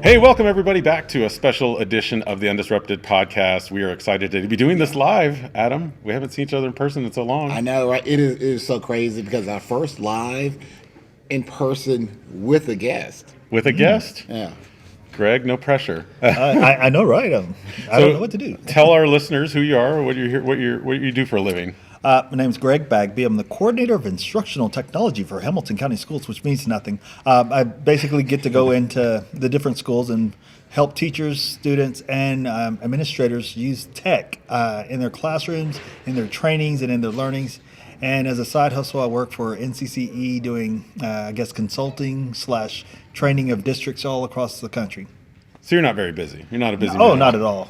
Hey, welcome everybody back to a special edition of the UnDisrupted Podcast. We are excited to be doing this live, Adam. We haven't seen each other in person in so long. I know, right? It is so crazy because our first live in person with a guest. With a guest? Yeah. Greg, no pressure. I know, right? I don't know what to do. Tell our listeners who you are, what you do for a living. My name's Greg Bagby. I'm the coordinator of Instructional Technology for Hamilton County Schools, which means nothing. I basically get to go into the different schools and help teachers, students, and administrators use tech in their classrooms, in their trainings, and in their learnings. And as a side hustle, I work for NCCE doing, consulting / training of districts all across the country. So you're not very busy. You're not a busy Oh, man. not at all.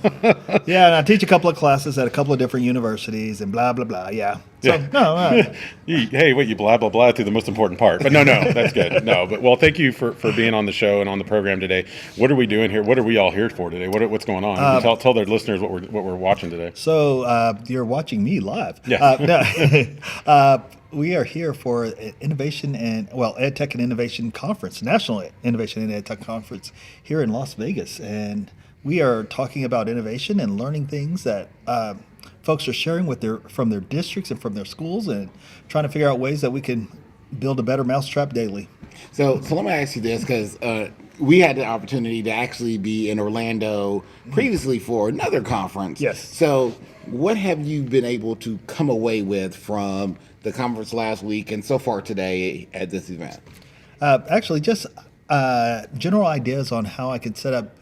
Yeah, and I teach a couple of classes at a couple of different universities and blah, blah, blah. Yeah. So, Yeah. no. You blah, blah, blah through the most important part. But no, that's good. No, but well, thank you for being on the show and on the program today. What are we doing here? What are we all here for today? What's going on? Tell their listeners what we're watching today. So you're watching me live. Yes. We are here for Innovation and, EdTech and Innovation Conference, National Innovation and EdTech Conference here in Las Vegas. And we are talking about innovation and learning things that folks are sharing from their districts and from their schools, and trying to figure out ways that we can build a better mousetrap daily. So let me ask you this, because we had the opportunity to actually be in Orlando previously for another conference. Yes. So what have you been able to come away with from the conference last week and so far today at this event? Actually, just general ideas on how I could set up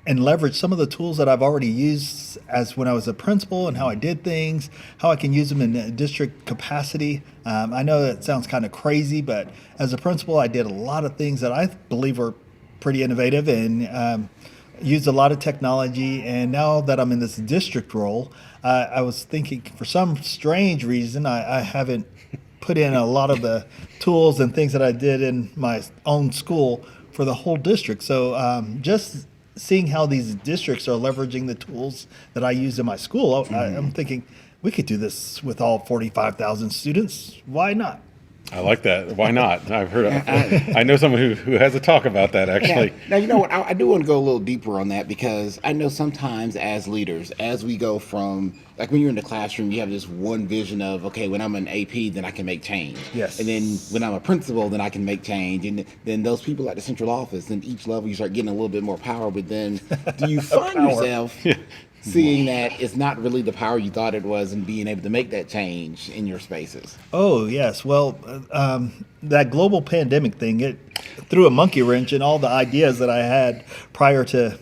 and leverage some of the tools that I've already used as when I was a principal, and how I did things, how I can use them in a district capacity. I know that sounds kind of crazy, but as a principal, I did a lot of things that I believe were pretty innovative, and used a lot of technology. And now that I'm in this district role, I was thinking, for some strange reason, I haven't put in a lot of the tools and things that I did in my own school for the whole district. So just seeing how these districts are leveraging the tools that I use in my school, I'm thinking we could do this with all 45,000 students. Why not? I like that. Why not? I've heard. I know someone who has a talk about that actually. Yeah. Now, you know what? I do want to go a little deeper on that, because I know sometimes as leaders, as we go from, like when you're in the classroom, you have this one vision of, okay, when I'm an AP, then I can make change. Yes. And then when I'm a principal, then I can make change. And then those people at the central office, then each level you start getting a little bit more power. But then do you find yourself seeing that it's not really the power you thought it was, and being able to make that change in your spaces? Oh, yes. Well, that global pandemic thing, it threw a monkey wrench in all the ideas that I had prior to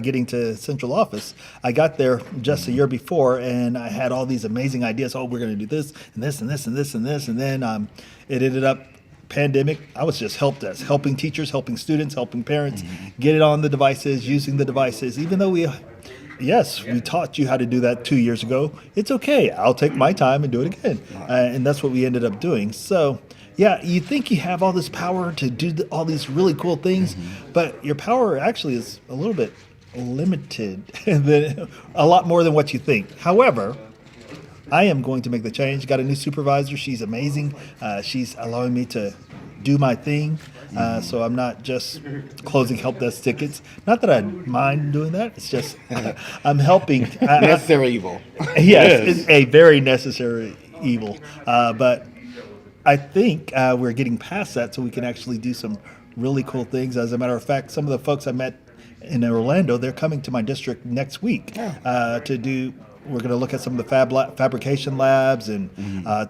getting to central office. I got there just a year before, and I had all these amazing ideas. Oh, we're going to do this and this and this and this and this. And then it ended up pandemic. I was just help desk, helping teachers, helping students, helping parents get it on the devices, using the devices. Even though we taught you how to do that 2 years ago. It's okay. I'll take my time and do it again. And that's what we ended up doing. So, yeah, you think you have all this power to do all these really cool things, but your power actually is a little bit limited, a lot more than what you think. However, I am going to make the change. Got a new supervisor. She's amazing. She's allowing me to do my thing. So I'm not just closing help desk tickets. Not that I mind doing that. It's just I'm helping. Necessary evil. Yes, it's a very necessary evil. But I think we're getting past that, so we can actually do some really cool things. As a matter of fact, some of the folks I met in Orlando, they're coming to my district next week to do. We're going to look at some of the fabrication labs and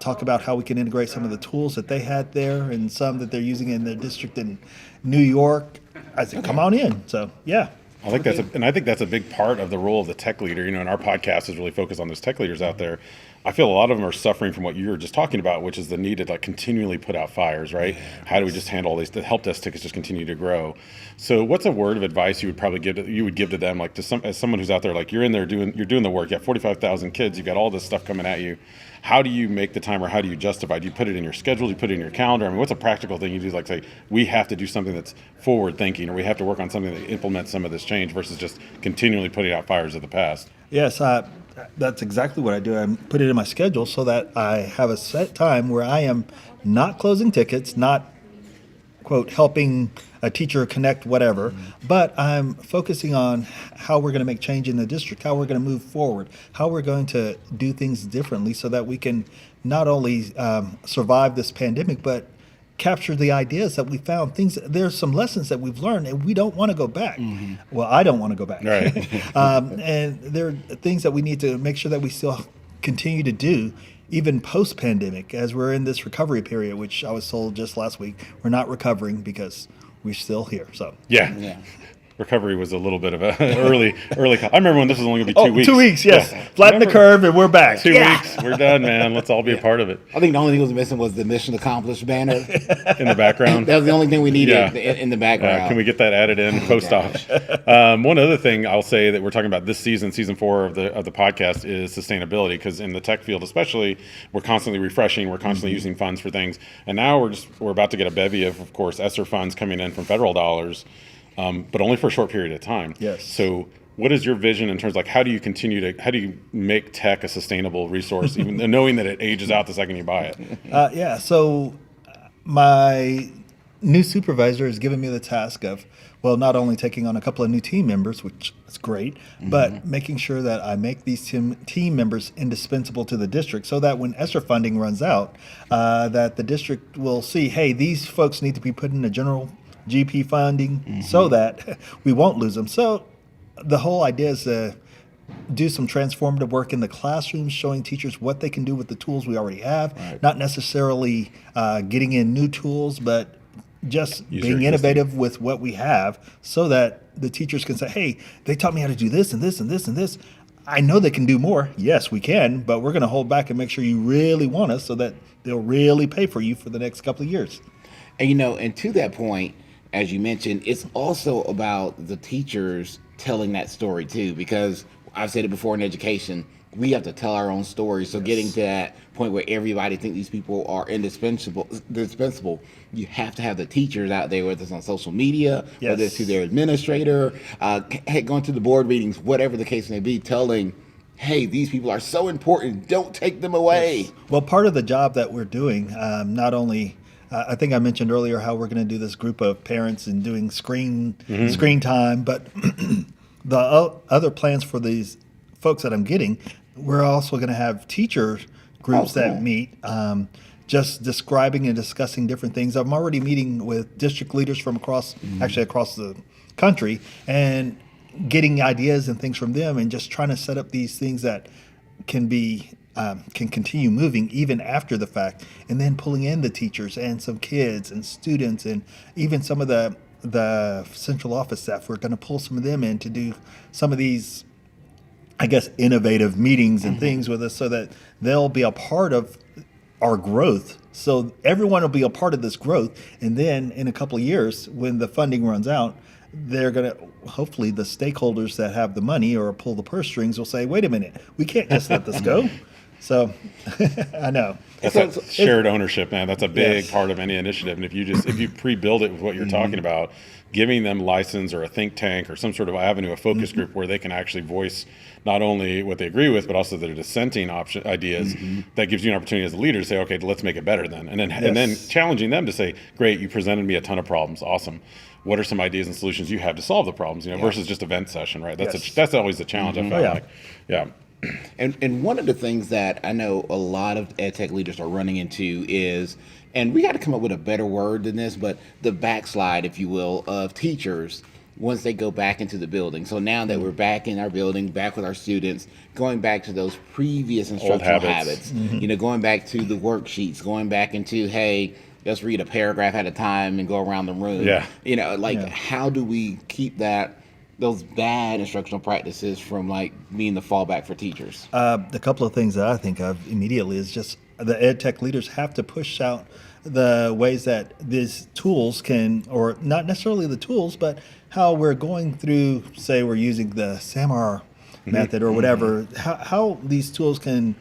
talk about how we can integrate some of the tools that they had there and some that they're using in their district in New York. I said, come on in. So, yeah. I think that's a big part of the role of the tech leader. You know, and our podcast is really focused on those tech leaders out there. I feel a lot of them are suffering from what you were just talking about, which is the need to continually put out fires, right? How do we just handle all these? The help desk tickets just continue to grow. So, what's a word of advice you would probably give to them, like as someone who's out there, like you're in there you're doing the work. You have 45,000 kids. You've got all this stuff coming at you. How do you make the time, or how do you justify? Do you put it in your schedule? Do you put it in your calendar? I mean, what's a practical thing you do? Like say, we have to do something that's forward thinking, or we have to work on something that implements some of this change versus just continually putting out fires of the past. Yes, that's exactly what I do. I put it in my schedule so that I have a set time where I am not closing tickets, not quote, helping a teacher connect whatever, but I'm focusing on how we're going to make change in the district, how we're going to move forward, how we're going to do things differently so that we can not only survive this pandemic, but capture the ideas that we found. There's some lessons that we've learned, and we don't want to go back. Well, I don't want to go back. Right. And there are things that we need to make sure that we still continue to do, even post-pandemic, as we're in this recovery period, which I was told just last week, we're not recovering because we're still here. So Yeah. Recovery was a little bit of a early. I remember when this was only going to be 2 weeks. 2 weeks, yes. Yeah. Flatten the curve, and we're back. 2 weeks, we're done, man. Let's all be a part of it. I think the only thing that was missing was the mission accomplished banner. In the background. That was the only thing we needed Yeah. in the background. Can we get that added in post-op? One other thing I'll say that we're talking about this season 4 of the podcast, is sustainability, because in the tech field especially, we're constantly refreshing, we're constantly using funds for things, and now we're about to get a bevy of course, ESSER funds coming in from federal dollars, but only for a short period of time. Yes. So what is your vision in terms of like how do you make tech a sustainable resource, even knowing that it ages out the second you buy it? So my new supervisor has given me the task of, well, not only taking on a couple of new team members, which is great, but making sure that I make these team members indispensable to the district so that when ESSER funding runs out, that the district will see, hey, these folks need to be put in the general GP funding so that we won't lose them. So the whole idea is to do some transformative work in the classrooms, showing teachers what they can do with the tools we already have, not necessarily getting in new tools, but just being innovative with what we have so that the teachers can say, hey, they taught me how to do this and this and this and this. I know they can do more. Yes, we can, but we're going to hold back and make sure you really want us so that they'll really pay for you for the next couple of years. And, and to that point, as you mentioned, it's also about the teachers telling that story too, because I've said it before in education, we have to tell our own stories. So getting to that point where everybody thinks these people are indispensable, you have to have the teachers out there, whether it's on social media, whether it's to their administrator, going to the board meetings, whatever the case may be, telling, hey, these people are so important, don't take them away. Yes. Well, part of the job that we're doing, not only I think I mentioned earlier how we're going to do this group of parents and doing screen time, but the other plans for these folks that I'm getting, we're also going to have teacher groups that meet, just describing and discussing different things. I'm already meeting with district leaders from across the country, and getting ideas and things from them, and just trying to set up these things that can continue moving even after the fact, and then pulling in the teachers and some kids and students and even some of the central office staff. We're going to pull some of them in to do some of these, I guess, innovative meetings and things with us so that they'll be a part of our growth. So everyone will be a part of this growth. And then in a couple of years, when the funding runs out, they're going to, hopefully the stakeholders that have the money or pull the purse strings will say, wait a minute, we can't just let this go. So I know. That's that shared ownership, man. That's a big part of any initiative. And if you pre-build it with what you're talking about, giving them license or a think tank or some sort of avenue, a focus group where they can actually voice not only what they agree with, but also their dissenting ideas, that gives you an opportunity as a leader to say, okay, let's make it better then. And then challenging them to say, great, you presented me a ton of problems. Awesome. What are some ideas and solutions you have to solve the problems, versus just event session, right? That's always the challenge I found. And one of the things that I know a lot of ed tech leaders are running into is, and we got to come up with a better word than this, but the backslide, if you will, of teachers once they go back into the building. So now that we're back in our building, back with our students, going back to those previous instructional habits, going back to the worksheets, going back into, hey, let's read a paragraph at a time and go around the room. How do we keep those bad instructional practices from being the fallback for teachers? The couple of things that I think of immediately is just the ed tech leaders have to push out the ways that these tools can, or not necessarily the tools, but how we're going through, say we're using the SAMR method or whatever, how these tools can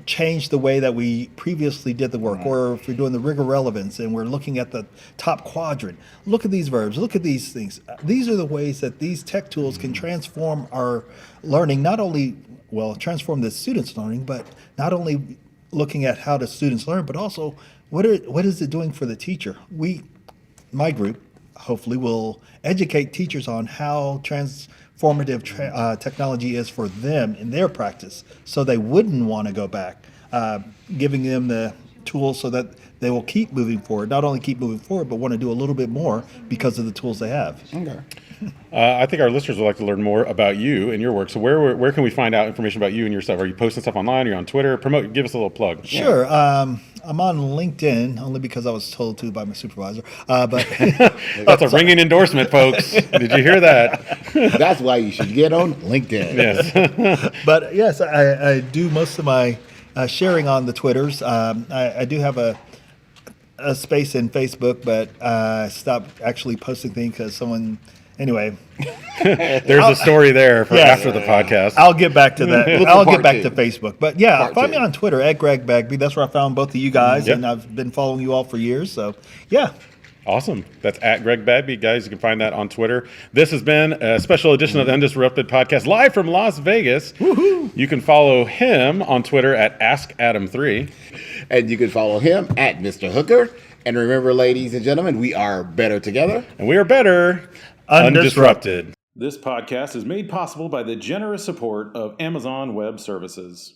change the way that we previously did the work, or if we're doing the rigor relevance and we're looking at the top quadrant, look at these verbs, look at these things. These are the ways that these tech tools can transform our learning, transform the students' learning, but not only looking at how the students learn, but also what is it doing for the teacher? my group, hopefully, will educate teachers on how transformative technology is for them in their practice, so they wouldn't want to go back, giving them the tools so that they will keep moving forward, not only keep moving forward, but want to do a little bit more because of the tools they have. Okay. I think our listeners would like to learn more about you and your work. So where can we find out information about you and your stuff? Are you posting stuff online? Are you on Twitter? Give us a little plug. Sure. I'm on LinkedIn only because I was told to by my supervisor. But that's a ringing endorsement, folks. Did you hear that? That's why you should get on LinkedIn. Yes. But yes, I do most of my sharing on the Twitters. I do have a space in Facebook, but I stopped actually posting things because someone. Anyway, there's a story there for after the podcast. I'll get back to that. I'll get back two. to Facebook. But yeah, find me on Twitter at Greg Bagby. That's where I found both of you guys, and I've been following you all for years. So yeah. Awesome. That's at Greg Bagby, guys. You can find that on Twitter. This has been a special edition of the UnDisrupted Podcast, live from Las Vegas. Woohoo! You can follow him on Twitter at AskAdam3. And you can follow him at Mr. Hooker. And remember, ladies and gentlemen, we are better together. And we are better Undisrupted. This podcast is made possible by the generous support of Amazon Web Services.